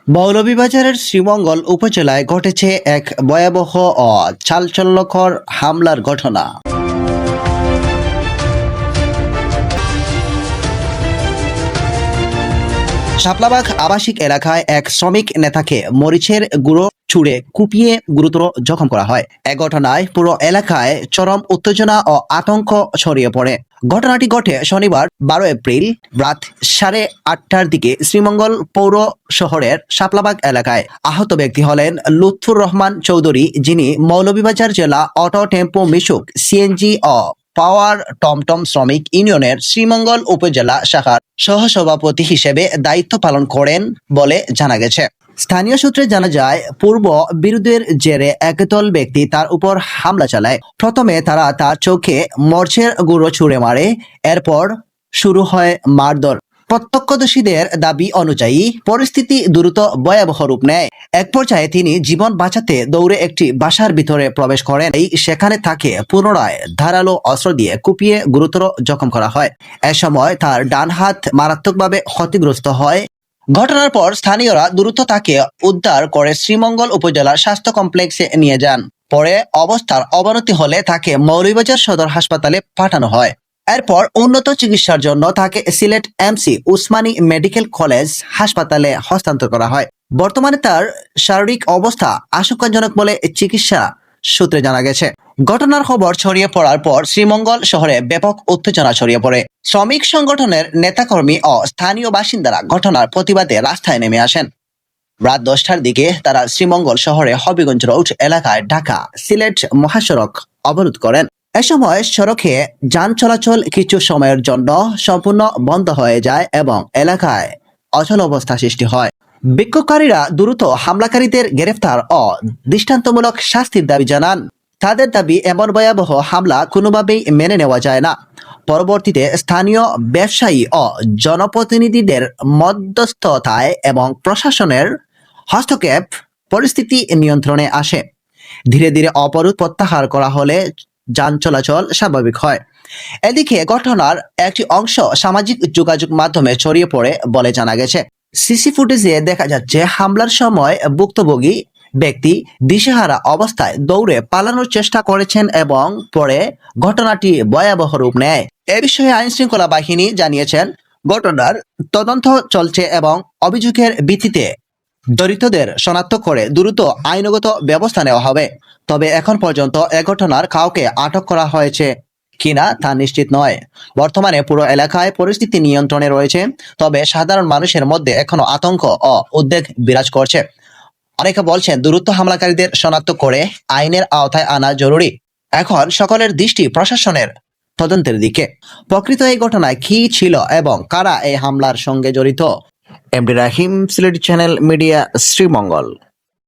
মৌলভীবাজারের শ্রীমঙ্গল উপজেলায় ঘটেছে এক ভয়াবহ ও চাঞ্চল্যকর হামলার ঘটনা। শাপলাবাগ আবাসিক এলাকায় এক শ্রমিক নেতাকে মরিচের গুঁড়ো ছুঁড়ে কুপিয়ে গুরুতর জখম করা হয়। এ ঘটনায় পুরো এলাকায় চরম উত্তেজনা ও আতঙ্ক ছড়িয়ে পড়ে। ঘটনাটি ঘটে শনিবার 12 এপ্রিল রাত 8:30টার দিকে শ্রীমঙ্গল পৌর শহরের শাপলাবাগ এলাকায়। আহত ব্যক্তি হলেন লুৎফুর রহমান চৌধুরী, যিনি মৌলভীবাজার জেলা অটো টেম্পো মিশুক সিএনজি ও পাওয়ার টমটম শ্রমিক ইউনিয়নের শ্রীমঙ্গল উপজেলা শাখার সহসভাপতি হিসেবে দায়িত্ব পালন করেন বলে জানা গেছে। স্থানীয় সূত্রে জানা যায়, পূর্ব বিরোধের জেরে একদল ব্যক্তি তার উপর হামলা চালায়। প্রথমে তারা তার চোখে মরিচের গুঁড়ো ছুঁড়ে মারে, এরপর শুরু হয় মারধর। প্রত্যক্ষদর্শীদের দাবি অনুযায়ী পরিস্থিতি দ্রুত ভয়াবহ রূপ নেয়। এক পর্যায়ে তিনি জীবন বাঁচাতে দৌড়ে একটি বাসার ভিতরে প্রবেশ করেন। সেখানে তাকে পুনরায় ধারালো অস্ত্র দিয়ে কুপিয়ে গুরুতর জখম করা হয়। এ সময় তার ডান হাত মারাত্মকভাবে ক্ষতিগ্রস্ত হয়। ঘটনার পর স্থানীয়রা দ্রুত তাকে উদ্ধার করে শ্রীমঙ্গল উপজেলার স্বাস্থ্য কমপ্লেক্সে নিয়ে যান। পরে অবস্থার অবনতি হলে তাকে মৌলভীবাজার সদর হাসপাতালে পাঠানো হয়। এরপর উন্নত চিকিৎসার জন্য তাকে Sylhet MC Usmani medical college হাসপাতালে হস্তান্তর করা হয়। বর্তমানে তার শারীরিক অবস্থা আশঙ্কাজনক বলে চিকিৎসা সূত্রে জানা গেছে। ঘটনার খবর ছড়িয়ে পড়ার পর শ্রীমঙ্গল শহরে ব্যাপক উত্তেজনা ছড়িয়ে পড়ে। শ্রমিক সংগঠনের নেতাকর্মী ও স্থানীয় বাসিন্দারা ঘটনার প্রতিবাদে রাস্তায় নেমে আসেন। রাত 10টার দিকে তারা শ্রীমঙ্গল শহরে হবিগঞ্জ রোড এলাকায় ঢাকা সিলেট মহাসড়ক অবরোধ করেন। এ সময় সড়কে যান চলাচল কিছু সময়ের জন্য সম্পূর্ণ বন্ধ হয়ে যায় এবং এলাকায় অচল অবস্থা সৃষ্টি হয়। বিক্ষোভকারীরা দ্রুত হামলাকারীদের গ্রেফতার ও দৃষ্টান্তমূলক শাস্তির দাবি জানান। তাদের দাবি, এমন ভয়াবহ হামলা কোনোভাবেই মেনে নেওয়া যায় না। পরবর্তীতে স্থানীয় ব্যবসায়ী ও জনপ্রতিনিধিদের মধ্যস্থতায় এবং প্রশাসনের হস্তক্ষেপ পরিস্থিতি নিয়ন্ত্রণে আসে। ধীরে ধীরে অবরোধ প্রত্যাহার করা হলে যান চলাচল স্বাভাবিক হয়। এদিকে ঘটনার একটি অংশ সামাজিক যোগাযোগ মাধ্যমে ছড়িয়ে পড়ে বলে জানা গেছে। সিসি ফুটেজে দেখা যাচ্ছে হামলার সময় ভুক্তভোগী ব্যক্তি দিশেহারা অবস্থায় দৌড়ে পালানোর চেষ্টা করেছেন এবং পরে ঘটনাটি ভয়াবহ রূপ নেয়। এ বিষয়ে আইন শৃঙ্খলা বাহিনী জানিয়েছেন, ঘটনার তদন্ত চলছে এবং অভিযোগের ভিত্তিতে জড়িতদের শনাক্ত করে দ্রুত আইনগত ব্যবস্থা নেওয়া হবে। তবে এখন পর্যন্ত এ ঘটনার কাউকে আটক করা হয়েছে কিনা তা নিশ্চিত নয়। বর্তমানে পুরো এলাকায় পরিস্থিতি নিয়ন্ত্রণে রয়েছে, তবে সাধারণ মানুষের মধ্যে এখনো আতঙ্ক ও উদ্বেগ বিরাজ করছে। অনেকে বলছেন, দ্রুত হামলাকারীদের শনাক্ত করে আইনের আওতায় আনা জরুরি। এখন সকলের দৃষ্টি প্রশাসনের তদন্তের দিকে। প্রকৃত এই ঘটনায় কি ছিল এবং কারা এই হামলার সঙ্গে জড়িত? এমডি রাহিম, সিলেট চ্যানেল মিডিয়া, শ্রীমঙ্গল।